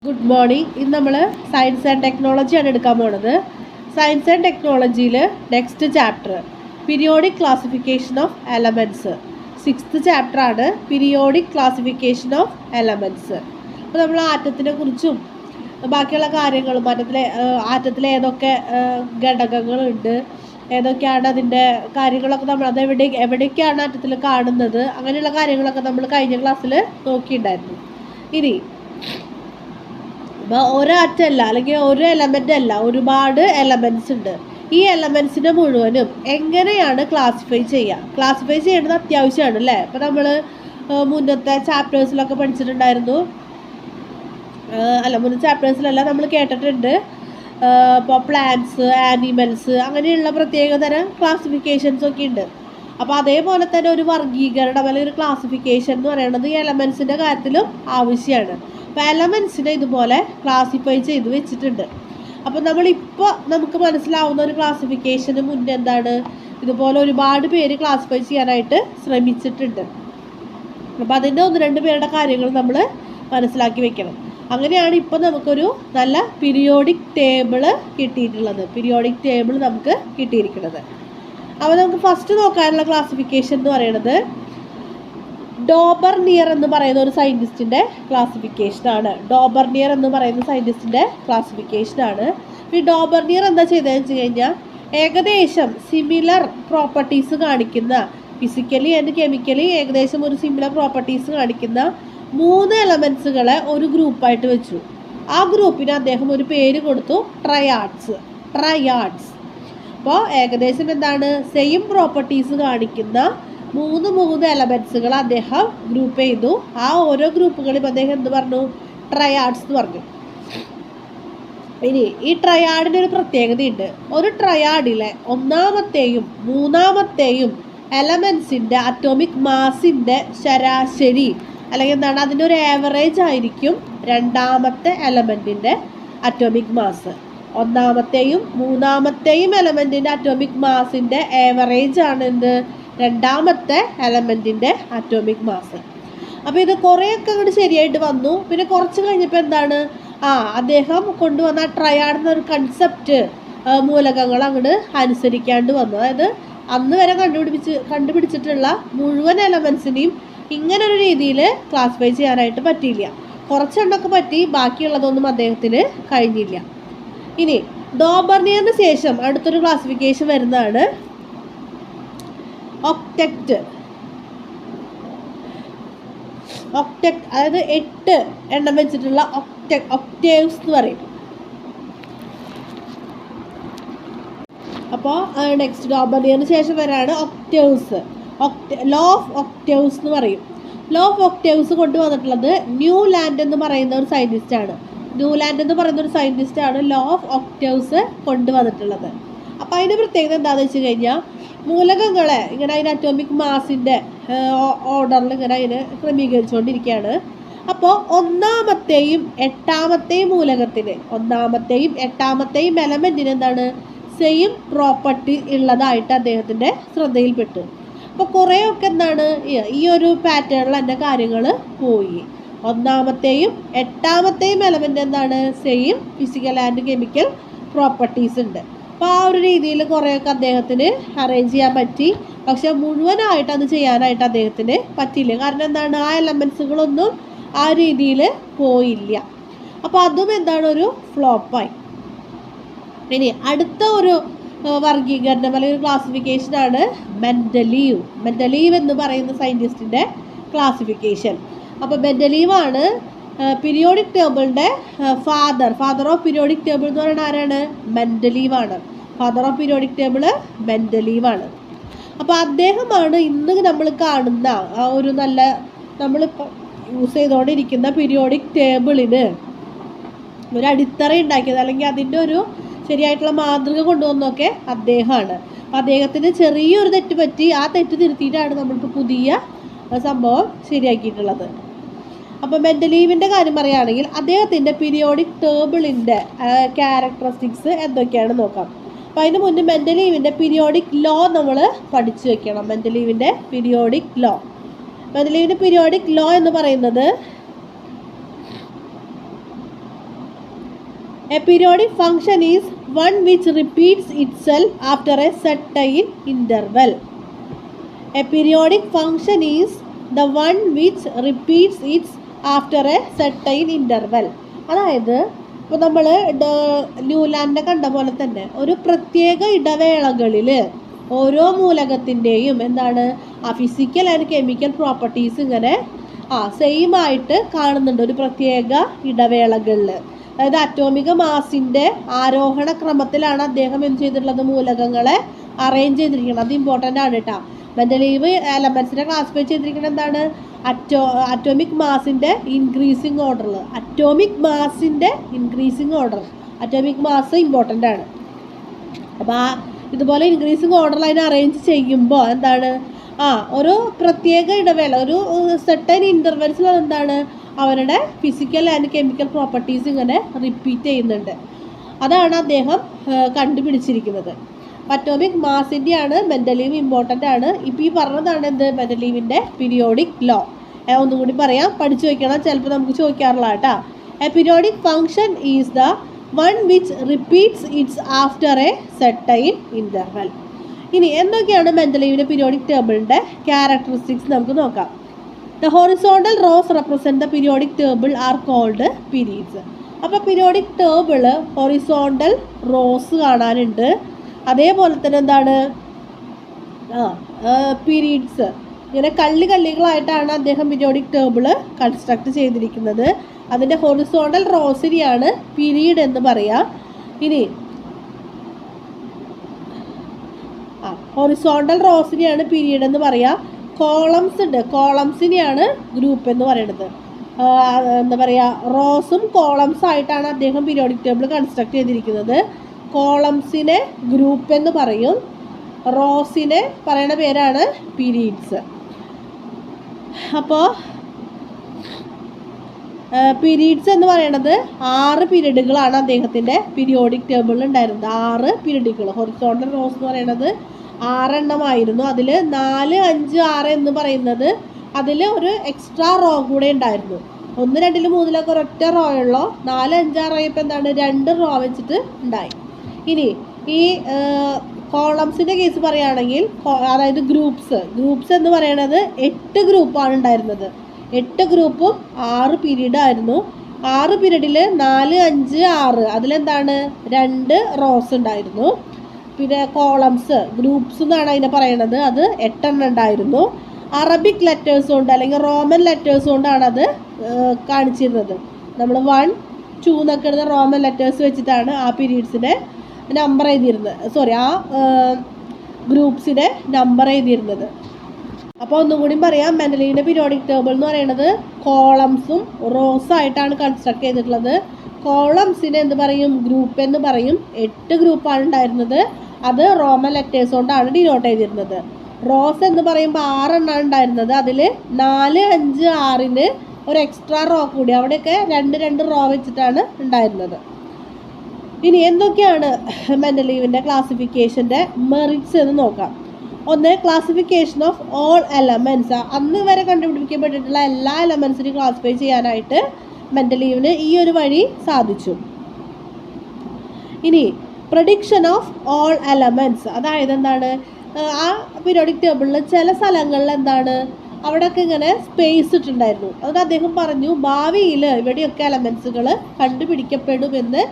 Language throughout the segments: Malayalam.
Good morning. ഇന്ന് നമ്മൾ സയൻസ് ആൻഡ് ടെക്നോളജിയാണ് എടുക്കാൻ പോണത്. സയൻസ് ആൻഡ് ടെക്നോളജിയിൽ next chapter periodic classification of elements. 6th ചാപ്റ്ററാണ് പീരിയോഡിക് ക്ലാസിഫിക്കേഷൻ ഓഫ് എലമെൻറ്റ്സ്. അപ്പോൾ നമ്മൾ ആറ്റത്തിനെ കുറിച്ചും ബാക്കിയുള്ള കാര്യങ്ങളും ആറ്റത്തിലെ ഏതൊക്കെ ഘടകങ്ങളുണ്ട്, ഏതൊക്കെയാണ് അതിൻ്റെ കാര്യങ്ങളൊക്കെ നമ്മൾ എവിടേക്കാണ് ആറ്റത്തിൽ കാണുന്നത്, അങ്ങനെയുള്ള കാര്യങ്ങളൊക്കെ നമ്മൾ കഴിഞ്ഞ ക്ലാസ്സിൽ നോക്കിയിട്ടുണ്ടായിരുന്നു. ഇനി ഇപ്പോൾ ഒരു ആറ്റമല്ല അല്ലെങ്കിൽ ഒരു എലമെൻ്റ് അല്ല, ഒരുപാട് എലമെൻറ്റ്സ് ഉണ്ട്. ഈ എലമെൻറ്റ്സിനെ മുഴുവനും എങ്ങനെയാണ് ക്ലാസിഫൈ ചെയ്യേണ്ടത് അത്യാവശ്യമാണ് അല്ലേ. ഇപ്പോൾ നമ്മൾ മുന്നത്തെ ചാപ്റ്റേഴ്സിലൊക്കെ പഠിച്ചിട്ടുണ്ടായിരുന്നു, മുന്നത്തെ ചാപ്റ്റേഴ്സിലെല്ലാം നമ്മൾ കേട്ടിട്ടുണ്ട്. ഇപ്പോൾ പ്ലാന്റ്സ്, ആനിമൽസ്, അങ്ങനെയുള്ള പ്രത്യേകതരം ക്ലാസിഫിക്കേഷൻസ് ഒക്കെ ഉണ്ട്. അപ്പോൾ അതേപോലെ തന്നെ ഒരു വർഗീകരണം അല്ലെങ്കിൽ ഒരു ക്ലാസിഫിക്കേഷൻ എന്ന് പറയുന്നത് ഈ എലമെൻറ്റ്സിൻ്റെ കാര്യത്തിലും ആവശ്യമാണ്. അപ്പോൾ എലമെൻറ്റ്സിനെ ഇതുപോലെ ക്ലാസിഫൈ ചെയ്ത് വെച്ചിട്ടുണ്ട്. അപ്പോൾ നമുക്ക് മനസ്സിലാവുന്ന ഒരു ക്ലാസിഫിക്കേഷന് മുന്നേ എന്താണ്, ഇതുപോലെ ഒരുപാട് പേര് ക്ലാസിഫൈ ചെയ്യാനായിട്ട് ശ്രമിച്ചിട്ടുണ്ട്. അപ്പോൾ അതിൻ്റെ 1-2 പേരുടെ കാര്യങ്ങൾ നമ്മൾ മനസ്സിലാക്കി വെക്കണം. അങ്ങനെയാണ് ഇപ്പോൾ നമുക്കൊരു നല്ല പീരിയോഡിക് ടേബിൾ നമുക്ക് കിട്ടിയിരിക്കുന്നത്. അപ്പോൾ നമുക്ക് ഫസ്റ്റ് നോക്കാനുള്ള ക്ലാസിഫിക്കേഷൻ എന്ന് പറയുന്നത് ഡോബർനിയർ എന്ന് പറയുന്ന ഒരു സയൻറ്റിസ്റ്റിൻ്റെ ക്ലാസിഫിക്കേഷനാണ്. ഈ ഡോബർനിയർ എന്താ ചെയ്തതെന്ന് വെച്ച് കഴിഞ്ഞാൽ ഏകദേശം സിമിലർ പ്രോപ്പർട്ടീസ് കാണിക്കുന്ന, ഫിസിക്കലി ആൻഡ് കെമിക്കലി ഏകദേശം ഒരു സിമിലർ പ്രോപ്പർട്ടീസ് കാണിക്കുന്ന 3 എലമെൻറ്റ്സുകളെ ഒരു ഗ്രൂപ്പായിട്ട് വെച്ചു. ആ ഗ്രൂപ്പിന് അദ്ദേഹം ഒരു പേര് കൊടുത്തു, ട്രയാഡ്സ്. അപ്പോൾ ഏകദേശം എന്താണ്, സെയിം പ്രോപ്പർട്ടീസ് കാണിക്കുന്ന 3 എലമെൻറ്റ്സുകൾ അദ്ദേഹം ഗ്രൂപ്പ് ചെയ്തു. ആ ഓരോ ഗ്രൂപ്പുകളും അദ്ദേഹം എന്ത് പറഞ്ഞു, ട്രയാഡ്സ് എന്ന് പറഞ്ഞു. ഇനി ഈ ട്രയാഡിന് ഒരു പ്രത്യേകതയുണ്ട്. ഒരു ട്രയാഡിലെ 1ാമത്തെയും 3ാമത്തെയും എലമെൻറ്റ്സിൻ്റെ അറ്റോമിക് മാസിൻ്റെ ശരാശരി അല്ലെങ്കിൽ എന്താണ്, അതിൻ്റെ ഒരു ആവറേജ് ആയിരിക്കും 2ാമത്തെ എലമെൻറ്റിൻ്റെ അറ്റോമിക് മാസ്. 1ാമത്തെയും 3ാമത്തെയും എലമെൻറ്റിൻ്റെ അറ്റോമിക് മാസിൻ്റെ ആവറേജ് ആണ് എന്ത്, 2ാമത്തെ എലമെൻറ്റിൻ്റെ അറ്റോമിക് മാസ്. അപ്പോൾ ഇത് കുറേയൊക്കെ അങ്ങോട്ട് ശരിയായിട്ട് വന്നു. പിന്നെ കുറച്ച് കഴിഞ്ഞപ്പോൾ എന്താണ്, അദ്ദേഹം കൊണ്ടുവന്ന ട്രയാഡ് എന്നൊരു കൺസെപ്റ്റ് മൂലകങ്ങൾ അങ്ങോട്ട് അനുസരിക്കാണ്ട് വന്നു. അതായത് അന്ന് വരെ കണ്ടുപിടിച്ചിട്ടുള്ള മുഴുവൻ എലമെൻസിനെയും ഇങ്ങനൊരു രീതിയിൽ ക്ലാസിഫൈ ചെയ്യാനായിട്ട് പറ്റിയില്ല. കുറച്ചെണ്ണമൊക്കെ പറ്റി, ബാക്കിയുള്ളതൊന്നും അദ്ദേഹത്തിന് കഴിഞ്ഞില്ല. ഇനി ഡോബർനിയറിന് ശേഷം അടുത്തൊരു ക്ലാസിഫിക്കേഷൻ വരുന്നതാണ് ഒക്ടറ്റ്. അതായത് 8 എണ്ണം വെച്ചിട്ടുള്ള ഒക്ടേവ്സ് എന്ന് പറയും. അപ്പോൾ നെക്സ്റ്റ് ഡോബർനിയറിന് ശേഷം വരാണ് ഒക്ടേവ്സ്. ലോ ഓഫ് ഒക്ടേവ്സ് എന്ന് പറയും. ലോ ഓഫ് ഒക്ടേവ്സ് കൊണ്ടുവന്നിട്ടുള്ളത് ന്യൂലാൻഡ് എന്ന് പറയുന്ന ഒരു സയൻറ്റിസ്റ്റാണ്. ലോ ഓഫ് ഒക്ടേവ്സ് കൊണ്ടുവന്നിട്ടുള്ളത്. അപ്പോൾ അതിൻ്റെ പ്രത്യേകത എന്താണെന്ന് വെച്ച് കഴിഞ്ഞാൽ, മൂലകങ്ങളെ ഇങ്ങനെ അതിൻ്റെ അറ്റോമിക് മാസിൻ്റെ ഓർഡറിൽ ഇങ്ങനെ അതിനെ ക്രമീകരിച്ചുകൊണ്ടിരിക്കുകയാണ്. അപ്പോൾ 1ാമത്തെയും 8ാമത്തെയും മൂലകത്തിന്, 1ാമത്തെയും 8ാമത്തെയും എലമെൻറ്റിന് എന്താണ്, സെയിം പ്രോപ്പർട്ടി ഉള്ളതായിട്ട് അദ്ദേഹത്തിൻ്റെ ശ്രദ്ധയിൽപ്പെട്ടു. അപ്പോൾ കുറേയൊക്കെ എന്താണ്, ഈ ഒരു പാറ്റേണിൽ എൻ്റെ കാര്യങ്ങൾ പോയി. 1ാമത്തെയും 8ാമത്തെയും എലമെൻ്റ് എന്താണ്, same physical and chemical properties ഉണ്ട്. അപ്പോൾ ആ ഒരു രീതിയിൽ കുറേയൊക്കെ അദ്ദേഹത്തിന് അറേഞ്ച് ചെയ്യാൻ പറ്റി. പക്ഷെ മുഴുവനായിട്ട് അത് ചെയ്യാനായിട്ട് അദ്ദേഹത്തിന് പറ്റില്ല. കാരണം എന്താണ്, ആ എലമെൻസുകളൊന്നും ആ രീതിയിൽ പോയില്ല. അപ്പോൾ അതും എന്താണ്, ഒരു ഫ്ലോപ്പായി. ഇനി അടുത്ത ഒരു വർഗീകരണം അല്ലെങ്കിൽ ഒരു ക്ലാസിഫിക്കേഷനാണ് മെൻഡലീവ് എന്ന് പറയുന്ന സയൻറ്റിസ്റ്റിൻ്റെ ക്ലാസിഫിക്കേഷൻ. അപ്പോൾ മെൻഡലീവാണ് പീരിയോഡിക് ടേബിളിൻ്റെ ഫാദർ ഓഫ് പീരിയോഡിക് ടേബിൾ എന്ന് പറയുന്നത് ആരാണ്, മെൻഡലീവാണ്. അപ്പോൾ അദ്ദേഹമാണ് ഇന്ന് നമ്മൾ കാണുന്ന ആ ഒരു നമ്മളിപ്പോൾ യൂസ് ചെയ്തുകൊണ്ടിരിക്കുന്ന പീരിയോഡിക് ടേബിളിന് ഒരു അടിത്തറ ഉണ്ടാക്കിയത്, അല്ലെങ്കിൽ അതിൻ്റെ ഒരു ശരിയായിട്ടുള്ള മാതൃക കൊണ്ടുവന്നൊക്കെ അദ്ദേഹമാണ്. അപ്പോൾ അദ്ദേഹത്തിന് ചെറിയൊരു തെറ്റ് പറ്റി, ആ തെറ്റ് തിരുത്തിയിട്ടാണ് നമ്മൾക്ക് പുതിയ സംഭവം ശരിയാക്കിയിട്ടുള്ളത്. അപ്പോൾ മെൻഡലീവിൻ്റെ കാര്യം പറയുകയാണെങ്കിൽ അദ്ദേഹത്തിൻ്റെ പീരിയോഡിക് ടേബിളിൻ്റെ ക്യാരക്ടറിസ്റ്റിക്സ് എന്തൊക്കെയാണ് നോക്കാം. അപ്പോൾ അതിന് മുന്നേ മെൻഡലീവിൻ്റെ പീരിയോഡിക് ലോ നമ്മൾ പഠിച്ചു വെക്കണം. മെൻഡലീവിൻ്റെ പീരിയോഡിക് ലോ എന്ന് പറയുന്നത് A periodic function is one which repeats itself after a certain interval. A periodic function is the one which repeats its after a certain interval. അതായത് ഇപ്പോൾ നമ്മൾ ന്യൂലാൻഡിനെ കണ്ട പോലെ തന്നെ ഒരു പ്രത്യേക ഇടവേളകളിൽ ഓരോ മൂലകത്തിൻ്റെയും എന്താണ് ആ ഫിസിക്കൽ ആൻഡ് കെമിക്കൽ പ്രോപ്പർട്ടീസ് ഇങ്ങനെ സെയിം ആയിട്ട് കാണുന്നുണ്ട് ഒരു പ്രത്യേക ഇടവേളകളിൽ. അതായത് അറ്റോമിക മാസിൻ്റെ ആരോഹണ ക്രമത്തിലാണ് അദ്ദേഹം എന്ത് ചെയ്തിട്ടുള്ളത്, മൂലകങ്ങളെ അറേഞ്ച് ചെയ്തിരിക്കുന്നത്. അത് ഇമ്പോർട്ടൻ്റ് ആണ് കേട്ടോ. മെൻഡലീവ് എലമെൻസിനെ ക്ലാസിഫൈ ചെയ്തിരിക്കുന്നത് എന്താണ്, അറ്റോമിക് മാസിൻ്റെ ഇൻക്രീസിങ് ഓർഡറിൽ. അറ്റോമിക് മാസിൻ്റെ increasing order, atomic mass important ആണ്. അപ്പോൾ ഇതുപോലെ ഇൻക്രീസിങ് ഓർഡറിൽ അതിനെ അറേഞ്ച് ചെയ്യുമ്പോൾ എന്താണ് ഒരു പ്രത്യേക ഇടവേള, ഒരു സെർട്ടൈൻ ഇൻ്റർവെൽസിൽ എന്താണ് അവരുടെ ഫിസിക്കൽ ആൻഡ് കെമിക്കൽ പ്രോപ്പർട്ടീസ് ഇങ്ങനെ റിപ്പീറ്റ് ചെയ്യുന്നുണ്ട്. അതാണ് അദ്ദേഹം കണ്ടുപിടിച്ചിരിക്കുന്നത്. അറ്റോമിക് മാസിൻ്റെയാണ് മെൻഡലീവ് ഇമ്പോർട്ടൻ്റ് ആണ്. ഇപ്പോൾ ഈ പറഞ്ഞതാണ് എന്ത്, മെൻഡലീവിൻ്റെ പീരിയോഡിക് ലോ. ഒന്നുകൂടി പറയാം, പഠിച്ചു വയ്ക്കണം, ചിലപ്പോൾ നമുക്ക് ചോദിക്കാറുള്ള കേട്ടോ. A periodic function is the one which repeats its after a certain interval. ഇനി എന്തൊക്കെയാണ് മെൻഡലീവിൻ്റെ പീരിയോഡിക് ടേബിളിൻ്റെ ക്യാരക്ടറിസ്റ്റിക്സ് നമുക്ക് നോക്കാം. The horizontal rows represent the periodic table are called periods. അപ്പോൾ പീരിയോഡിക് ടേബിൾ ഹൊറിസോണ്ടൽ റോസ് കാണാനുണ്ട്. അതേപോലെ തന്നെ എന്താണ് പീരീഡ്സ് ഇങ്ങനെ കള്ളികളായിട്ടാണ് അദ്ദേഹം പീരിയോഡിക് ടേബിൾ കൺസ്ട്രക്ട് ചെയ്തിരിക്കുന്നത്. അതിൻ്റെ ഹൊറിസോണ്ടൽ റോസിനെയാണ് പീരീഡ് എന്ന് പറയാം. ഇനി ഹൊറിസോണ്ടൽ റോസിനെയാണ് പീരീഡ് എന്ന് പറയാം. കോളംസ് ഉണ്ട്, കോളംസിനെയാണ് ഗ്രൂപ്പ് എന്ന് പറയുന്നത്. എന്താ പറയുക, റോസും കോളംസ് ആയിട്ടാണ് അദ്ദേഹം പീരിയോഡിക് ടേബിൾ കൺസ്ട്രക്ട് ചെയ്തിരിക്കുന്നത്. കോളംസിനെ ഗ്രൂപ്പ് എന്ന് പറയും, റോസിനെ പറയുന്ന പേരാണ് പീരീഡ്സ്. അപ്പോൾ പീരീഡ്സ് എന്ന് പറയുന്നത് 6 പീരീഡുകളാണ് അദ്ദേഹത്തിൻ്റെ പീരിയോഡിക് ടേബിളിൽ ഉണ്ടായിരുന്നത്. 6 പീരീഡുകൾ. ഹൊറിസോണ്ടൽ റോസ് എന്ന് പറയുന്നത് 6 എണ്ണമായിരുന്നു. അതിൽ 4, 5, 6 എന്ന് പറയുന്നത് അതിൽ ഒരു എക്സ്ട്രാ റോ കൂടെ ഉണ്ടായിരുന്നു. 1, 2, 3 ഒരൊറ്റ റോ ഉള്ളൂ. 4, 5, 6 ഇപ്പോൾ എന്താണ് 2 റോ വെച്ചിട്ട് ഉണ്ടായി. ഇനി ഈ കോളംസിൻ്റെ കേസ് പറയുകയാണെങ്കിൽ, അതായത് ഗ്രൂപ്പ്സ് എന്ന് പറയുന്നത് 8 ഗ്രൂപ്പാണ് ഉണ്ടായിരുന്നത്. 8 ഗ്രൂപ്പും 6 പീരീഡ് ആയിരുന്നു. 6 പീരീഡിൽ 4, 5, 6 അതിലെന്താണ് 2 റോസ് ഉണ്ടായിരുന്നു. പിന്നെ കോളംസ് ഗ്രൂപ്പ്സ് എന്നാണ് അതിനെ പറയണത്, അത് 8 എണ്ണം ഉണ്ടായിരുന്നു. അറബിക് ലെറ്റേഴ്സ് കൊണ്ട് അല്ലെങ്കിൽ റോമൻ ലെറ്റേഴ്സ് കൊണ്ടാണ് അത് കാണിച്ചിരുന്നത്. നമ്മൾ 1, 2 എന്നൊക്കെ ഇടുന്ന റോമൻ ലെറ്റേഴ്സ് വെച്ചിട്ടാണ് ആ പീരീഡ്സിനെ നമ്പർ എഴുതിയിരുന്നത്, ആ ഗ്രൂപ്പ്സിനെ നമ്പർ എഴുതിയിരുന്നത്. അപ്പോൾ ഒന്നുകൂടി പറയാം, മെൻഡലീവിൻ്റെ പീരിയോഡിക് ടേബിൾ എന്ന് പറയുന്നത് കോളംസും റോസും ആയിട്ടാണ് കൺസ്ട്രക്ട് ചെയ്തിട്ടുള്ളത്. കോളംസിനെ എന്ത് പറയും, ഗ്രൂപ്പ് എന്ന് പറയും. 8 ഗ്രൂപ്പാണ് ഉണ്ടായിരുന്നത്. അത് റോമൻ ലെറ്റേഴ്സ് കൊണ്ടാണ് ഡിനോട്ട് ചെയ്തിരുന്നത്. റോസ് എന്ന് പറയുമ്പോൾ 6 എണ്ണമാണ് ഉണ്ടായിരുന്നത്. അതിൽ 4, 5, 6ന് ഒരു എക്സ്ട്രാ റോ കൂടി, അവിടെയൊക്കെ 2 റോ വെച്ചിട്ടാണ് ഉണ്ടായിരുന്നത്. ഇനി എന്തൊക്കെയാണ് മെൻഡലീവിൻ്റെ ക്ലാസിഫിക്കേഷൻ്റെ മെറിറ്റ്സ് എന്ന് നോക്കാം. 1, ക്ലാസിഫിക്കേഷൻ ഓഫ് ഓൾ എലമെൻറ്റ്സ്. അന്ന് വരെ കണ്ടുപിടിക്കപ്പെട്ടിട്ടുള്ള എല്ലാ എലമെൻസിനെയും ക്ലാസിഫൈ ചെയ്യാനായിട്ട് മെൻഡലീവിന് ഈ ഒരു വഴി സാധിച്ചു. ഇനി പ്രഡിക്ഷൻ ഓഫ് ഓൾ എലമെൻറ്റ്സ്, അതായത് എന്താണ്, ആ പീരിയോഡിക് ടേബിളിൽ ചില സ്ഥലങ്ങളിൽ എന്താണ് അവിടെയൊക്കെ ഇങ്ങനെ സ്പേസ് ഇട്ടുണ്ടായിരുന്നു. അതുകൊണ്ട് അദ്ദേഹം പറഞ്ഞു ഭാവിയിൽ ഇവിടെയൊക്കെ എലമെൻസുകൾ കണ്ടുപിടിക്കപ്പെടുമെന്ന്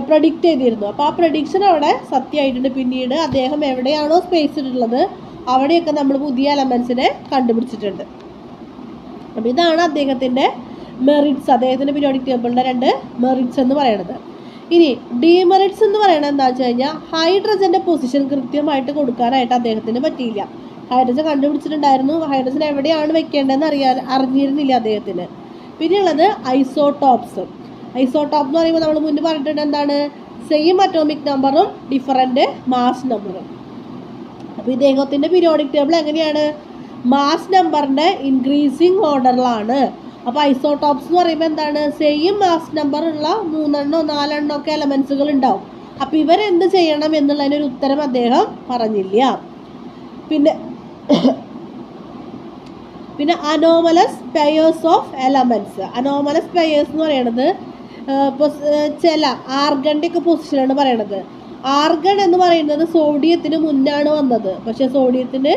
പ്രഡിക്റ്റ് ചെയ്തിരുന്നു. അപ്പോൾ ആ പ്രഡിക്ഷൻ അവിടെ സത്യമായിട്ടുണ്ട്. പിന്നീട് അദ്ദേഹം എവിടെയാണോ സ്പേസ് ഇട്ടിട്ടുള്ളത് അവിടെയൊക്കെ നമ്മൾ പുതിയ എലമെൻസിനെ കണ്ടുപിടിച്ചിട്ടുണ്ട്. അപ്പോൾ ഇതാണ് അദ്ദേഹത്തിൻ്റെ മെറിറ്റ്സ്, അദ്ദേഹത്തിൻ്റെ പീരിയോഡിക് ടേബിളിൻ്റെ 2 മെറിറ്റ്സ് എന്ന് പറയുന്നത്. ഇനി ഡിമെറിറ്റ്സ് എന്ന് പറയുന്നത് എന്താ വെച്ച് കഴിഞ്ഞാൽ, ഹൈഡ്രജൻ്റെ പൊസിഷൻ കൃത്യമായിട്ട് കൊടുക്കാനായിട്ട് അദ്ദേഹത്തിന് പറ്റിയില്ല. ഹൈഡ്രജൻ കണ്ടുപിടിച്ചിട്ടുണ്ടായിരുന്നു, ഹൈഡ്രജൻ എവിടെയാണ് വെക്കേണ്ടതെന്ന് അറിഞ്ഞിരുന്നില്ല അദ്ദേഹത്തിന്. പിന്നെയുള്ളത് ഐസോടോപ്സ്. ഐസോടോപ്പ് എന്ന് പറയുമ്പോൾ നമ്മൾ മുന്നേ പറഞ്ഞിട്ടുണ്ട് എന്താണ്, സെയിം അറ്റോമിക് നമ്പറും ഡിഫറൻറ്റ് മാസ് നമ്പറും. അപ്പോൾ ഇദ്ദേഹത്തിൻ്റെ പീരിയോഡിക് ടേബിൾ എങ്ങനെയാണ്, മാസ് നമ്പറിൻ്റെ ഇൻക്രീസിങ് ഓർഡറിലാണ്. അപ്പോൾ ഐസോടോപ്സ് എന്ന് പറയുമ്പോൾ എന്താണ്, സെയിം മാസ് നമ്പർ ഉള്ള 3 or 4 ഒക്കെ എലമെൻസുകൾ ഉണ്ടാവും. അപ്പോൾ ഇവരെന്ത് ചെയ്യണം എന്നുള്ളതിനൊരു ഉത്തരം അദ്ദേഹം പറഞ്ഞില്ല. പിന്നെ anomalous pairs of elements. Anomalous pairs എന്ന് പറയുന്നത് ഇപ്പോൾ ചില ആർഗണിൻ്റെ ഒക്കെ പൊസിഷനാണ് പറയണത്. ആർഗൺ എന്ന് പറയുന്നത് സോഡിയത്തിന് മുന്നാണ് വന്നത്, പക്ഷേ സോഡിയത്തിന്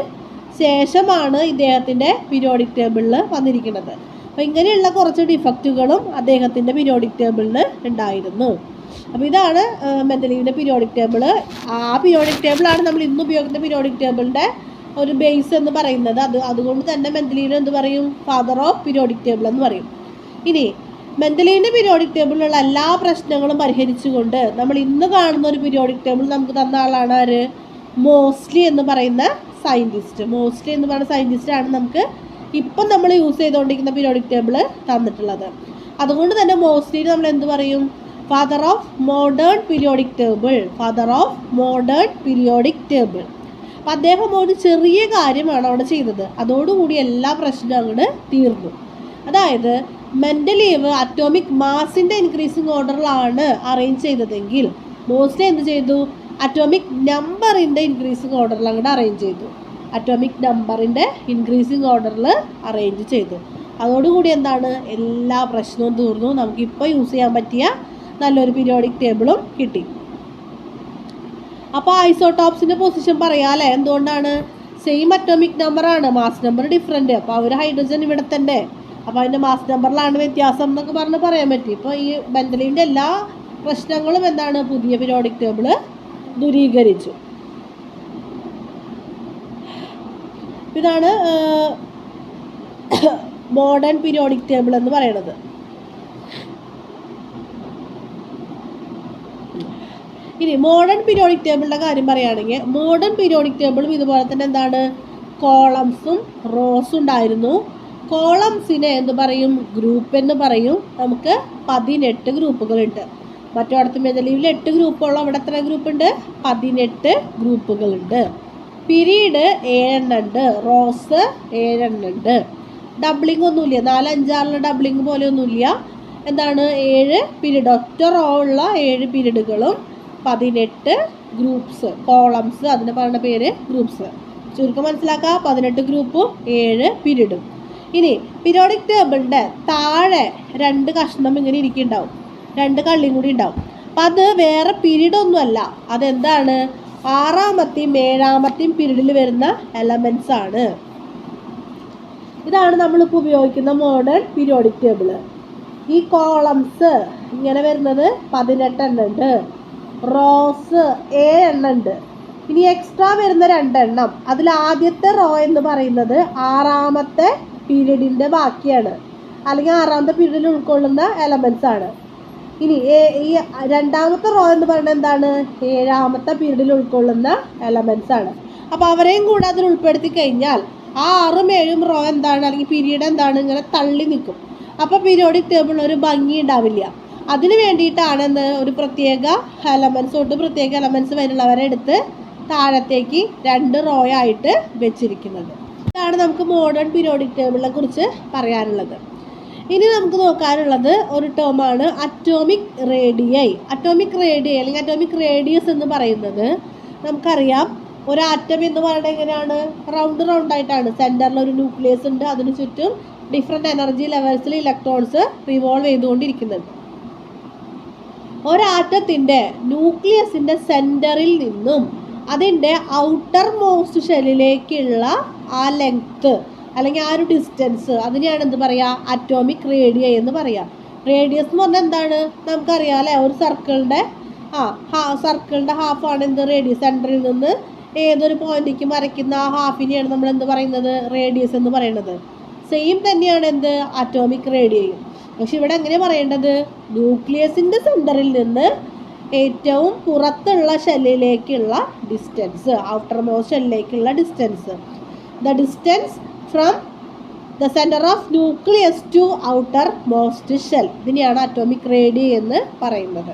ശേഷമാണ് ഇദ്ദേഹത്തിൻ്റെ പീരിയോഡിക് ടേബിളിൽ വന്നിരിക്കുന്നത്. അപ്പോൾ ഇങ്ങനെയുള്ള കുറച്ച് ഡിഫക്റ്റുകളും അദ്ദേഹത്തിൻ്റെ പീരിയോഡിക് ടേബിളിൽ ഉണ്ടായിരുന്നു. അപ്പോൾ ഇതാണ് മെൻഡലീവിൻ്റെ പീരിയോഡിക് ടേബിൾ. ആ പീരിയോഡിക് ടേബിളാണ് നമ്മൾ ഇന്ന് ഉപയോഗിക്കുന്ന പീരിയോഡിക് ടേബിളിൻ്റെ ഒരു ബേസ് എന്ന് പറയുന്നത്. അതുകൊണ്ട് തന്നെ മെൻഡലീവിനെ എന്ത് പറയും? ഫാദർ ഓഫ് പീരിയോഡിക് ടേബിൾ എന്ന് പറയും. ഇനി മെൻഡലീവിൻ്റെ പീരിയോഡിക് ടേബിളിലുള്ള എല്ലാ പ്രശ്നങ്ങളും പരിഹരിച്ചുകൊണ്ട് നമ്മൾ ഇന്ന് കാണുന്ന ഒരു പീരിയോഡിക് ടേബിൾ നമുക്ക് തന്ന ആളാണ് ആര്? മോസ്ലി എന്ന് പറയുന്ന സയൻറ്റിസ്റ്റ്. മോസ്ലി എന്ന് പറയുന്ന സയൻറ്റിസ്റ്റാണ് നമുക്ക് ഇപ്പം നമ്മൾ യൂസ് ചെയ്തുകൊണ്ടിരിക്കുന്ന പീരിയോഡിക് ടേബിൾ തന്നിട്ടുള്ളത്. അതുകൊണ്ട് തന്നെ മോസ്ലിനെ നമ്മൾ എന്ത് പറയും? Father of modern periodic table. Father of modern periodic table. അപ്പം അദ്ദേഹം ഒരു ചെറിയ കാര്യമാണ് അവിടെ ചെയ്തത്, അതോടുകൂടി എല്ലാ പ്രശ്നവും അങ്ങോട്ട് തീർന്നു. അതായത് മെൻഡലീവ് അറ്റോമിക് മാസിൻ്റെ ഇൻക്രീസിങ് ഓർഡറിലാണ് അറേഞ്ച് ചെയ്തതെങ്കിൽ മോസ്ലി എന്ത് ചെയ്തു? അറ്റോമിക് നമ്പറിൻ്റെ ഇൻക്രീസിങ് ഓർഡറിൽ അങ്ങോട്ട് അറേഞ്ച് ചെയ്തു. അറ്റോമിക് നമ്പറിൻ്റെ ഇൻക്രീസിങ് ഓർഡറിൽ അറേഞ്ച് ചെയ്തു. അതോടുകൂടി എന്താണ്? എല്ലാ പ്രശ്നവും തീർന്നു. നമുക്കിപ്പോൾ യൂസ് ചെയ്യാൻ പറ്റിയ നല്ലൊരു പീരിയോഡിക് ടേബിളും കിട്ടി. അപ്പോൾ ഐസോടോപ്സിൻ്റെ പൊസിഷൻ പറയാമല്ലേ? എന്തുകൊണ്ടാണ്? സെയിം അറ്റോമിക് നമ്പറാണ്, മാസ് നമ്പർ ഡിഫറെൻറ്റ്. അപ്പോൾ അവർ ഹൈഡ്രജൻ ഇവിടെ തന്നെ, അപ്പോൾ അതിൻ്റെ മാസ് നമ്പറിലാണ് വ്യത്യാസം എന്നൊക്കെ പറയാൻ പറ്റി. ഇപ്പോൾ ഈ മെൻഡലീവിൻ്റെ എല്ലാ പ്രശ്നങ്ങളും എന്താണ്? പുതിയ പീരിയോഡിക് ടേബിൾ ദൂരീകരിച്ചു. ഇതാണ് മോഡേൺ പീരിയോഡിക് ടേബിൾ എന്ന് പറയുന്നത്. ഇനി മോഡേൺ പീരിയോഡിക് ടേബിളിൻ്റെ കാര്യം പറയുകയാണെങ്കിൽ മോഡേൺ പീരിയോഡിക് ടേബിളും ഇതുപോലെ തന്നെ എന്താണ്? കോളംസും റോസും ഉണ്ടായിരുന്നു. കോളംസിനെ എന്ത് പറയും? ഗ്രൂപ്പ് എന്ന് പറയും. നമുക്ക് 18 ഗ്രൂപ്പുകളുണ്ട്. മറ്റോടത്ത് മെൻഡലീവിൽ 8 ഗ്രൂപ്പുള്ള അവിടെ എത്ര ഗ്രൂപ്പുണ്ട്? 18 ഗ്രൂപ്പുകളുണ്ട്. പീരീഡ് 7 ഉണ്ട്. റോസ് 7 ഉണ്ട്. ഡബ്ലിംഗ് ഒന്നുമില്ല, 4, 5, 6 ഡബ്ലിംഗ് പോലെ ഒന്നുമില്ല. എന്താണ്? 7 പീരീഡ്, ഒറ്റ റോ ഉള്ള 7 പീരീഡുകളും 18 ഗ്രൂപ്പ്സ്, കോളംസ്, അതിന് പറയുന്ന പേര് ഗ്രൂപ്പ്സ്. ചുരുക്കം മനസ്സിലാക്കുക, 18 ഗ്രൂപ്പും 7 പീരീഡും. ഇനി പീരിയോഡിക് ടേബിളിൻ്റെ താഴെ 2 കഷ്ണം ഇങ്ങനെ ഇരിക്കുന്നുണ്ടാവും, 2 കള്ളിയും കൂടി ഉണ്ടാവും. അപ്പം അത് വേറെ പീരീഡ് ഒന്നുമല്ല, അതെന്താണ്? 6ാമത്തെയും 7ാമത്തെയും പീരീഡിൽ വരുന്ന എലമെൻറ്റ്സ് ആണ്. ഇതാണ് നമ്മളിപ്പോൾ ഉപയോഗിക്കുന്ന മോഡേൺ പീരിയോഡിക് ടേബിൾ. ഈ കോളംസ് ഇങ്ങനെ വരുന്നത് 18 എണ്ണം ഉണ്ട്. റോസ് 7 എണ്ണം ഉണ്ട്. ഇനി എക്സ്ട്രാ വരുന്ന 2 എണ്ണം, അതിൽ ആദ്യത്തെ റോ എന്ന് പറയുന്നത് 6ാമത്തെ പീരീഡിൻ്റെ ബാക്കിയാണ്, അല്ലെങ്കിൽ 6ാമത്തെ പീരീഡിൽ ഉൾക്കൊള്ളുന്ന എലമെൻറ്റ്സ് ആണ്. ഇനി ഈ 2ാമത്തെ റോ എന്ന് പറയുന്നത് എന്താണ്? 7ാമത്തെ പീരീഡിൽ ഉൾക്കൊള്ളുന്ന എലമെൻറ്റ്സ് ആണ്. അപ്പോൾ അവരെയും കൂടെ അതിൽ ഉൾപ്പെടുത്തി കഴിഞ്ഞാൽ ആ 6ഉം 7ഉം റോ എന്താണ്, അല്ലെങ്കിൽ പീരീഡ് എന്താണ്? ഇങ്ങനെ തള്ളി നിൽക്കും. അപ്പോൾ പീരിയോഡിക് ടേബിളിന് ഒരു ഭംഗി ഉണ്ടാവില്ല. അതിന് വേണ്ടിയിട്ടാണ് ഒരു പ്രത്യേക എലമെൻറ്റ്സ് തൊട്ട് പ്രത്യേക എലമെൻറ്റ്സ് വരുന്നവരെ എടുത്ത് താഴത്തേക്ക് 2 റോ ആയിട്ട് വെച്ചിരിക്കുന്നത്. ഇതാണ് നമുക്ക് മോഡേൺ പീരിയോഡിക് ടേബിളിനെ കുറിച്ച് പറയാനുള്ളത്. ഇനി നമുക്ക് നോക്കാനുള്ളത് ഒരു ടേമാണ് അറ്റോമിക് റേഡിയൈ. അറ്റോമിക് റേഡിയൈ അല്ലെങ്കിൽ അറ്റോമിക് റേഡിയസ് എന്ന് പറയുന്നത് നമുക്കറിയാം, ഒരു ആറ്റം എന്ന് പറയുന്നത് എങ്ങനെയാണ്? റൗണ്ട് ആയിട്ടാണ്. സെൻറ്ററിൽ ഒരു ന്യൂക്ലിയസ് ഉണ്ട്, അതിന് ചുറ്റും ഡിഫറെൻറ്റ് എനർജി ലെവൽസിൽ ഇലക്ട്രോൺസ് റിവോൾവ് ചെയ്തുകൊണ്ടിരിക്കുന്നുണ്ട്. ഒരാറ്റത്തിൻ്റെ ന്യൂക്ലിയസിൻ്റെ സെൻറ്ററിൽ നിന്നും അതിൻ്റെ ഔട്ടർ മോസ്റ്റ് ഷെല്ലിലേക്കുള്ള ആ ലെങ്ത്ത് അല്ലെങ്കിൽ ആ ഒരു ഡിസ്റ്റൻസ്, അതിനെയാണ് എന്ത് പറയുക? അറ്റോമിക് റേഡിയൈ എന്ന് പറയുക. റേഡിയസ് എന്ന് പറഞ്ഞാൽ എന്താണ്? നമുക്കറിയാം അല്ലേ? ഒരു സർക്കിളിൻ്റെ ഹാഫാണ് എന്ത്? റേഡിയസ്. സെൻറ്ററിൽ നിന്ന് ഏതൊരു പോയിന്റിലേക്ക് വരയ്ക്കുന്ന ആ ഹാഫിനെയാണ് നമ്മൾ എന്ത് പറയുന്നത്? റേഡിയസ് എന്ന് പറയുന്നത്. സെയിം തന്നെയാണ് എന്ത്? അറ്റോമിക് റേഡിയയും. പക്ഷെ ഇവിടെ എങ്ങനെ പറയേണ്ടത്? ന്യൂക്ലിയസിൻ്റെ സെൻറ്ററിൽ നിന്ന് ഏറ്റവും പുറത്തുള്ള ഷെല്ലിലേക്കുള്ള ഡിസ്റ്റൻസ്, ഔട്ടർ മോസ്റ്റ് ഷെല്ലിലേക്കുള്ള distance, the distance from the centre of nucleus to outer most shell, ഇതിനെയാണ് അറ്റോമിക് റേഡിയൈ എന്ന് പറയുന്നത്.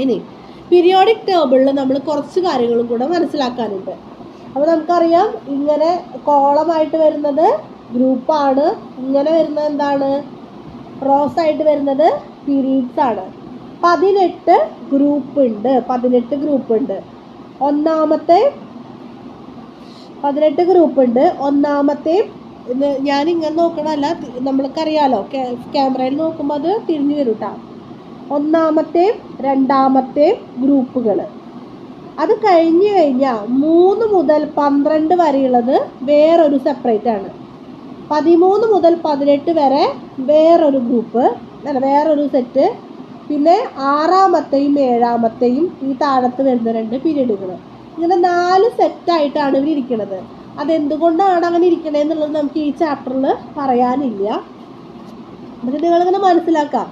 ഇനി പീരിയോഡിക് ടേബിളിൽ നമ്മൾ കുറച്ച് കാര്യങ്ങളും കൂടെ മനസ്സിലാക്കാനുണ്ട്. അപ്പോൾ നമുക്കറിയാം, ഇങ്ങനെ കോളമായിട്ട് വരുന്നത് ഗ്രൂപ്പാണ്, ഇങ്ങനെ വരുന്നത് എന്താണ്? റോസ് ആയിട്ട് വരുന്നത് പീരീഡ്സ് ആണ്. 18 ഗ്രൂപ്പ് ഉണ്ട്. 18 ഗ്രൂപ്പ് ഉണ്ട്. 18 ഗ്രൂപ്പ് ഉണ്ട്. ഒന്നാമത്തെ ഞാൻ ഇങ്ങനെ നോക്കണമല്ല, നമ്മൾക്കറിയാലോ, ക്യാമറയിൽ നോക്കുമ്പോൾ അത് തിരിഞ്ഞു വരും കേട്ടോ. ഒന്നാമത്തെയും രണ്ടാമത്തെയും ഗ്രൂപ്പുകൾ. അത് കഴിഞ്ഞ് കഴിഞ്ഞാൽ 3 മുതൽ 12 വരെയുള്ളത് വേറൊരു സെപ്പറേറ്റ് ആണ്. 13 മുതൽ 18 വരെ വേറൊരു ഗ്രൂപ്പ്, വേറൊരു സെറ്റ്. പിന്നെ 6-മത്തെയും 7-മത്തെയും ഈ താഴത്ത് വരുന്ന 2 പീരീഡുകൾ. ഇങ്ങനെ 4 സെറ്റായിട്ടാണ് ഇവർ ഇരിക്കുന്നത്. അതെന്തുകൊണ്ടാണ് അങ്ങനെ ഇരിക്കണേന്നുള്ളത് നമുക്ക് ഈ ചാപ്റ്ററിൽ പറയാനില്ല. പക്ഷെ നിങ്ങളിങ്ങനെ മനസ്സിലാക്കാം,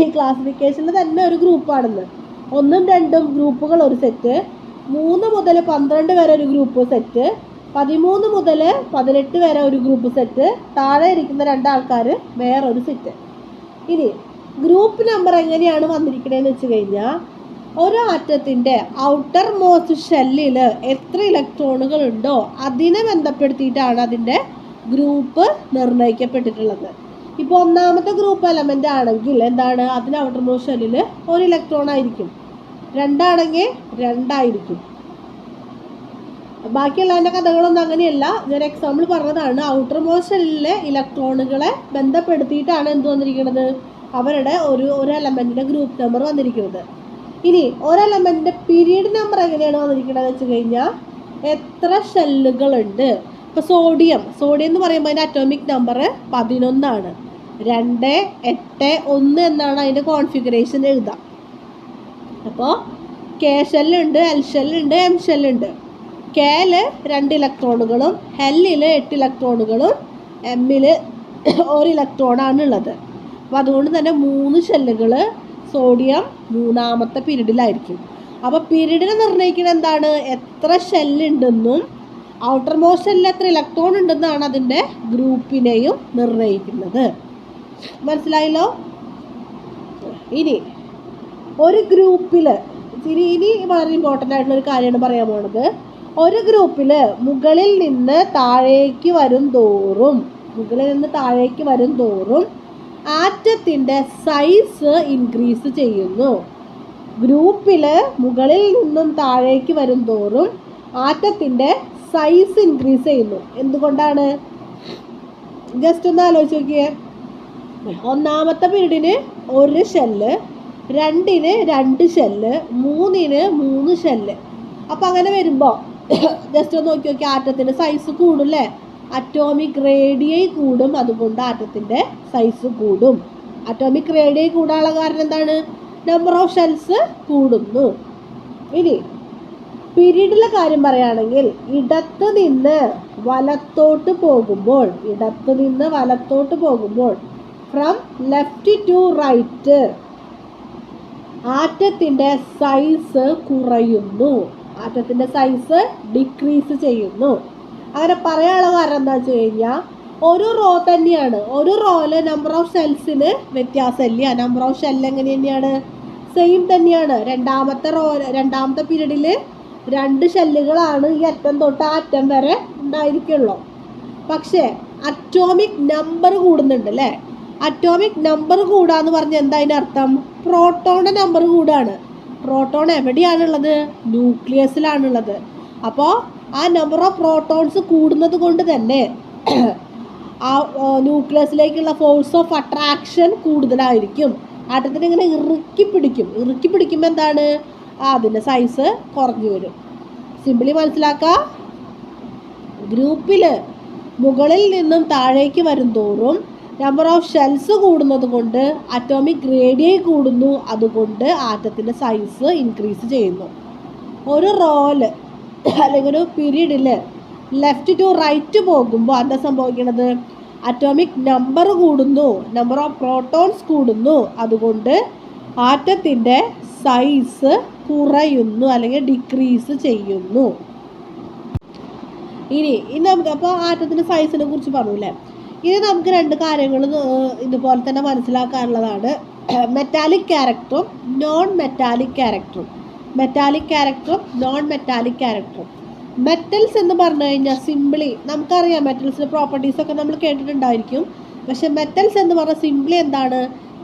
ഈ ക്ലാസിഫിക്കേഷനിൽ തന്നെ ഒരു ഗ്രൂപ്പാണെന്ന്. 1ഉം 2ഉം ഗ്രൂപ്പുകൾ ഒരു സെറ്റ്, 3 മുതൽ 12 വരെ ഒരു ഗ്രൂപ്പ് സെറ്റ്, 13 മുതൽ 18 വരെ ഒരു ഗ്രൂപ്പ് സെറ്റ്, താഴെ ഇരിക്കുന്ന 2 ആൾക്കാർ വേറൊരു സെറ്റ്. ഇനി ഗ്രൂപ്പ് നമ്പർ എങ്ങനെയാണ് വന്നിരിക്കണേന്ന് വെച്ച് കഴിഞ്ഞാൽ, ഒരു ആറ്റത്തിൻ്റെ ഔട്ടർ മോസ്റ്റ് ഷെല്ലിൽ എത്ര ഇലക്ട്രോണുകൾ ഉണ്ടോ അതിനെ ബന്ധപ്പെടുത്തിയിട്ടാണ് അതിൻ്റെ ഗ്രൂപ്പ് നിർണ്ണയിക്കപ്പെട്ടിട്ടുള്ളത്. ഇപ്പോൾ 1-മത്തെ ഗ്രൂപ്പ് എലമെൻ്റ് ആണെങ്കിൽ എന്താണ്, അതിന് ഔട്ടർ മോസ്റ്റ് ഷെല്ലിൽ 1 ഇലക്ട്രോൺ ആയിരിക്കും. 2 ആണെങ്കിൽ 2 ആയിരിക്കും. ബാക്കിയുള്ളതിൻ്റെ കഥകളൊന്നും അങ്ങനെയല്ല, ഞാൻ എക്സാമ്പിൾ പറഞ്ഞതാണ്. ഔട്ടർ മോസ്റ്റ് ഷെല്ലിലെ ഇലക്ട്രോണുകളെ ബന്ധപ്പെടുത്തിയിട്ടാണ് എന്ത് വന്നിരിക്കുന്നത്, അവരുടെ ഒരു എലമെൻറ്റിൻ്റെ ഗ്രൂപ്പ് നമ്പർ വന്നിരിക്കുന്നത്. ഇനി ഒരു എലമെൻറ്റിൻ്റെ പീരീഡ് നമ്പർ എങ്ങനെയാണ് വന്നിരിക്കുന്നത് വെച്ച് കഴിഞ്ഞാൽ, എത്ര ഷെല്ലുകളുണ്ട്. ഇപ്പോൾ സോഡിയം എന്ന് പറയുമ്പോൾ അതിൻ്റെ അറ്റോമിക് നമ്പർ 11 ആണ്. 2, 8, 1 എന്നാണ് അതിൻ്റെ കോൺഫിഗറേഷൻ എഴുതാം. അപ്പോൾ കെ ഷെല്ലുണ്ട്, എൽ ഷെല്ലുണ്ട്, എം ഷെല്ലുണ്ട്. കെയിൽ 2 ഇലക്ട്രോണുകളും എല്ലിൽ 8 ഇലക്ട്രോണുകളും എമ്മിൽ 1 ഇലക്ട്രോണാണ് ഉള്ളത്. അപ്പോൾ അതുകൊണ്ട് തന്നെ 3 ഷെല്ലുകൾ സോഡിയം 3-മത്തെ പീരീഡിലായിരിക്കും. അപ്പോൾ പീരീഡിനെ നിർണ്ണയിക്കുന്നത് എന്താണ്, എത്ര ഷെല്ലുണ്ടെന്നും ഔട്ടർ മോസ്റ്റ് ഷെല്ലിൽ എത്ര ഇലക്ട്രോൺ ഉണ്ടെന്നാണ് അതിൻ്റെ ഗ്രൂപ്പിനെയും നിർണ്ണയിക്കുന്നത്. മനസ്സിലായല്ലോ? ഇനി ഒരു ഗ്രൂപ്പിൽ ഇനി വളരെ ഇമ്പോർട്ടൻ്റ് ആയിട്ടുള്ള ഒരു കാര്യമാണ് പറയാൻ പോണത്. ഒരു ഗ്രൂപ്പിൽ മുകളിൽ നിന്ന് താഴേക്ക് വരും തോറും ആറ്റത്തിൻ്റെ സൈസ് ഇൻക്രീസ് ചെയ്യുന്നു. ഗ്രൂപ്പിൽ മുകളിൽ നിന്നും താഴേക്ക് വരും തോറും ആറ്റത്തിൻ്റെ സൈസ് ഇൻക്രീസ് ചെയ്യുന്നു. എന്തുകൊണ്ടാണ്? ജസ്റ്റ് ഒന്ന് ആലോചിച്ച് നോക്കിയേ. 1-മത്തെ പീരീഡിന് 1 ഷെല്ല്, 2-ന് 2 ഷെല്ല്, 3-ന് 3 ഷെല്ല്. അപ്പോൾ അങ്ങനെ വരുമ്പോൾ ജസ്റ്റ് ഒന്ന് നോക്കി ആറ്റത്തിൻ്റെ സൈസ് കൂടും അല്ലേ? അറ്റോമിക് റേഡിയൈ കൂടും, അതുകൊണ്ട് ആറ്റത്തിൻ്റെ സൈസ് കൂടും. അറ്റോമിക് റേഡിയൈ കൂടാനുള്ള കാരണം എന്താണ്? നമ്പർ ഓഫ് ഷെൽസ് കൂടുന്നു. ഇനി പീരീഡിലെ കാര്യം പറയുകയാണെങ്കിൽ, ഇടത്ത് നിന്ന് വലത്തോട്ട് പോകുമ്പോൾ ഫ്രം ലെഫ്റ്റ് ടു റൈറ്റ് ആറ്റത്തിൻ്റെ സൈസ് കുറയുന്നു, ആറ്റത്തിൻ്റെ സൈസ് ഡിക്രീസ് ചെയ്യുന്നു. അങ്ങനെ പറയാനുള്ള കാരണം എന്താ വെച്ച് കഴിഞ്ഞാൽ, ഒരു റോ തന്നെയാണ്, ഒരു റോയില് നമ്പർ ഓഫ് ഷെൽസിന് വ്യത്യാസമില്ല. നമ്പർ ഓഫ് ഷെൽ എങ്ങനെ തന്നെയാണ്? സെയിം തന്നെയാണ്. 2-മത്തെ പീരീഡിൽ 2 ഷെല്ലുകളാണ് ഈ അറ്റം തൊട്ട് ആ അറ്റം വരെ ഉണ്ടായിരിക്കുള്ളൂ. പക്ഷേ അറ്റോമിക് നമ്പർ കൂടുന്നുണ്ട് അല്ലേ? അറ്റോമിക് നമ്പർ കൂടാന്ന് പറഞ്ഞാൽ എന്താ അതിൻ്റെ അർത്ഥം? പ്രോട്ടോണിൻ്റെ നമ്പർ കൂടാണ്. പ്രോട്ടോൺ എവിടെയാണുള്ളത്? ന്യൂക്ലിയസിലാണുള്ളത്. അപ്പോൾ ആ നമ്പർ ഓഫ് പ്രോട്ടോൺസ് കൂടുന്നത് കൊണ്ട് തന്നെ ആ ന്യൂക്ലിയസിലേക്കുള്ള ഫോഴ്സ് ഓഫ് അട്രാക്ഷൻ കൂടുതലായിരിക്കും. ആറ്റത്തിന് ഇങ്ങനെ ഇറുക്കി പിടിക്കുമ്പോൾ എന്താണ്? അതിൻ്റെ സൈസ് കുറഞ്ഞു വരും. സിമ്പിളി മനസ്സിലാക്കുക. ഗ്രൂപ്പിൽ മുകളിൽ നിന്നും താഴേക്ക് വരും തോറും നമ്പർ ഓഫ് ഷെൽസ് കൂടുന്നത് കൊണ്ട് അറ്റോമിക് റേഡിയൈ കൂടുന്നു, അതുകൊണ്ട് ആറ്റത്തിൻ്റെ സൈസ് ഇൻക്രീസ് ചെയ്യുന്നു. ഒരു റോല് അല്ലെങ്കിൽ ഒരു പീരീഡിൽ ലെഫ്റ്റ് ടു റൈറ്റ് പോകുമ്പോൾ എന്താ സംഭവിക്കുന്നത്? അറ്റോമിക് നമ്പർ കൂടുന്നു, നമ്പർ ഓഫ് പ്രോട്ടോൺസ് കൂടുന്നു, അതുകൊണ്ട് ആറ്റത്തിൻ്റെ സൈസ് കുറയുന്നു അല്ലെങ്കിൽ ഡിക്രീസ് ചെയ്യുന്നു. ഇനി നമുക്ക് അപ്പോൾ ആറ്റത്തിൻ്റെ സൈസിനെ കുറിച്ച് പറഞ്ഞില്ലേ. ഇനി നമുക്ക് 2 കാര്യങ്ങൾ ഇതുപോലെ തന്നെ മനസ്സിലാക്കാനുള്ളതാണ്. മെറ്റാലിക് ക്യാരക്ടറും നോൺ മെറ്റാലിക് ക്യാരക്ടറും. മെറ്റൽസ് എന്ന് പറഞ്ഞു കഴിഞ്ഞാൽ സിംപിളി നമുക്കറിയാം, മെറ്റൽസിൻ്റെ പ്രോപ്പർട്ടീസൊക്കെ നമ്മൾ കേട്ടിട്ടുണ്ടായിരിക്കും. പക്ഷെ മെറ്റൽസ് എന്ന് പറഞ്ഞാൽ സിംപിളി എന്താണ്?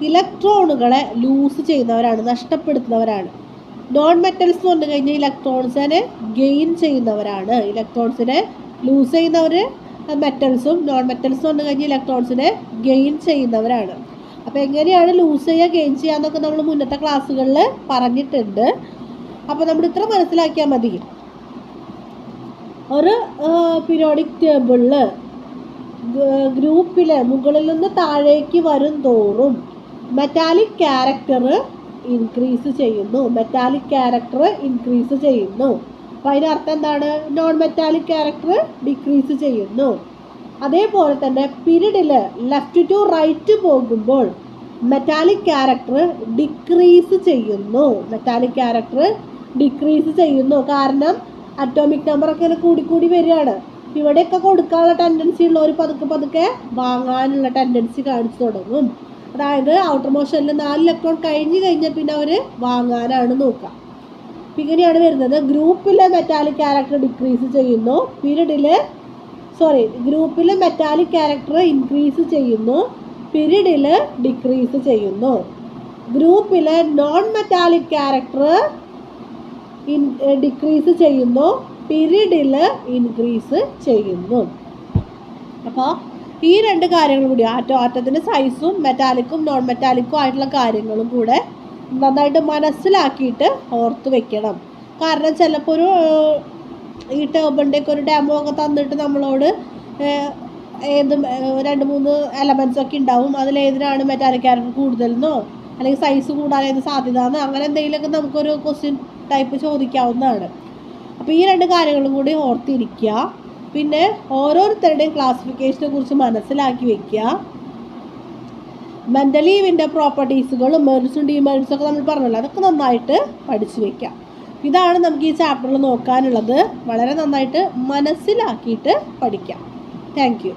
ഇലക്ട്രോണുകളെ ലൂസ് ചെയ്യുന്നവരാണ്, നഷ്ടപ്പെടുത്തുന്നവരാണ്. നോൺ മെറ്റൽസ് എന്ന് പറഞ്ഞു കഴിഞ്ഞാൽ ഇലക്ട്രോൺസിനെ ഗെയിൻ ചെയ്യുന്നവരാണ്. ഇലക്ട്രോൺസിനെ ലൂസ് ചെയ്യുന്നവർ മെറ്റൽസും, നോൺ മെറ്റൽസ് എന്ന് പറഞ്ഞു കഴിഞ്ഞാൽ ഇലക്ട്രോൺസിനെ ഗെയിൻ ചെയ്യുന്നവരാണ്. അപ്പോൾ എങ്ങനെയാണ് ലൂസ് ചെയ്യുക ഗെയിൻ ചെയ്യുക എന്നൊക്കെ നമ്മൾ മുന്നത്തെ ക്ലാസ്സുകളിൽ പറഞ്ഞിട്ടുണ്ട്. അപ്പോൾ നമ്മൾ ഇത്ര മനസ്സിലാക്കിയാൽ മതി. ഒരു പീരിയോഡിക് ടേബിളിൽ ഗ്രൂപ്പിൽ മുകളിൽ നിന്ന് താഴേക്ക് വരും തോറും മെറ്റാലിക് ക്യാരക്ടർ ഇൻക്രീസ് ചെയ്യുന്നു. മെറ്റാലിക് ക്യാരക്ടർ ഇൻക്രീസ് ചെയ്യുന്നു. അപ്പോൾ അതിനർത്ഥം എന്താണ്? നോൺ മെറ്റാലിക് ക്യാരക്ടർ ഡിക്രീസ് ചെയ്യുന്നു. അതേപോലെ തന്നെ പീരീഡിൽ ലെഫ്റ്റ് ടു റൈറ്റ് പോകുമ്പോൾ മെറ്റാലിക് ക്യാരക്ടർ ഡിക്രീസ് ചെയ്യുന്നു. മെറ്റാലിക് ക്യാരക്ടർ ഡിക്രീസ് ചെയ്യുന്നു. കാരണം അറ്റോമിക് നമ്പറൊക്കെ ഇങ്ങനെ കൂടിക്കൂടി വരികയാണ്. ഇവിടെയൊക്കെ കൊടുക്കാനുള്ള ടെൻഡൻസി ഉള്ളവർ പതുക്കെ പതുക്കെ വാങ്ങാനുള്ള ടെൻഡൻസി കാണിച്ചു തുടങ്ങും. അതായത് ഔട്ടർ മോഷനിൽ 4 ഇലക്ട്രോൺ കഴിഞ്ഞാൽ പിന്നെ അവർ വാങ്ങാനാണ് നോക്കുക. അപ്പം ഇങ്ങനെയാണ് വരുന്നത്. ഗ്രൂപ്പിലെ മെറ്റാലിക് ക്യാരക്ടർ ഡിക്രീസ് ചെയ്യുന്നു. ഗ്രൂപ്പിൽ മെറ്റാലിക് ക്യാരക്ടർ ഇൻക്രീസ് ചെയ്യുന്നു. പീരീഡിൽ ഡിക്രീസ് ചെയ്യുന്നു. ഗ്രൂപ്പിലെ നോൺ മെറ്റാലിക് ക്യാരക്ടർ ഡിക്രീസ് ചെയ്യുന്നു. പീരീഡിൽ ഇൻക്രീസ് ചെയ്യുന്നു. അപ്പോൾ ഈ 2 കാര്യങ്ങൾ കൂടി ആറ്റത്തിൻ്റെ സൈസും മെറ്റാലിക്കും നോൺ മെറ്റാലിക്കും ആയിട്ടുള്ള കാര്യങ്ങളും കൂടെ നന്നായിട്ട് മനസ്സിലാക്കിയിട്ട് ഓർത്ത് വെക്കണം. കാരണം ചിലപ്പോൾ ഈ ടേബിളിൻ്റെയൊക്കെ ഒരു ഡെമോ ഒക്കെ തന്നിട്ട് നമ്മളോട് 2-3 എലമെൻറ്റ്സ് ഒക്കെ ഉണ്ടാവും. അതിലേതിനാണ് മെറ്റാലിക് ക്യാരക്ടർ കൂടുതലെന്നോ അല്ലെങ്കിൽ സൈസ് കൂടാനേത് സാധ്യത എന്നോ അങ്ങനെ എന്തെങ്കിലുമൊക്കെ നമുക്കൊരു ക്വസ്റ്റ്യൻ ടൈപ്പ് ചോദിക്കാവുന്നതാണ്. അപ്പോൾ ഈ 2 കാര്യങ്ങളും കൂടി ഓർത്തിരിക്കുക. പിന്നെ ഓരോരുത്തരുടെയും ക്ലാസിഫിക്കേഷനെ കുറിച്ച് മനസ്സിലാക്കി വെക്കുക. മെൻ്റലീവിൻ്റെ പ്രോപ്പർട്ടീസുകളും മെറിറ്റ്സും ഡിമെറിറ്റ്സും ഒക്കെ നമ്മൾ പറഞ്ഞല്ലോ, അതൊക്കെ നന്നായിട്ട് പഠിച്ചു വെക്കാം. ഇതാണ് നമുക്ക് ഈ ചാപ്റ്ററിൽ നോക്കാനുള്ളത്. വളരെ നന്നായിട്ട് മനസ്സിലാക്കിയിട്ട് പഠിക്കാം. Thank you.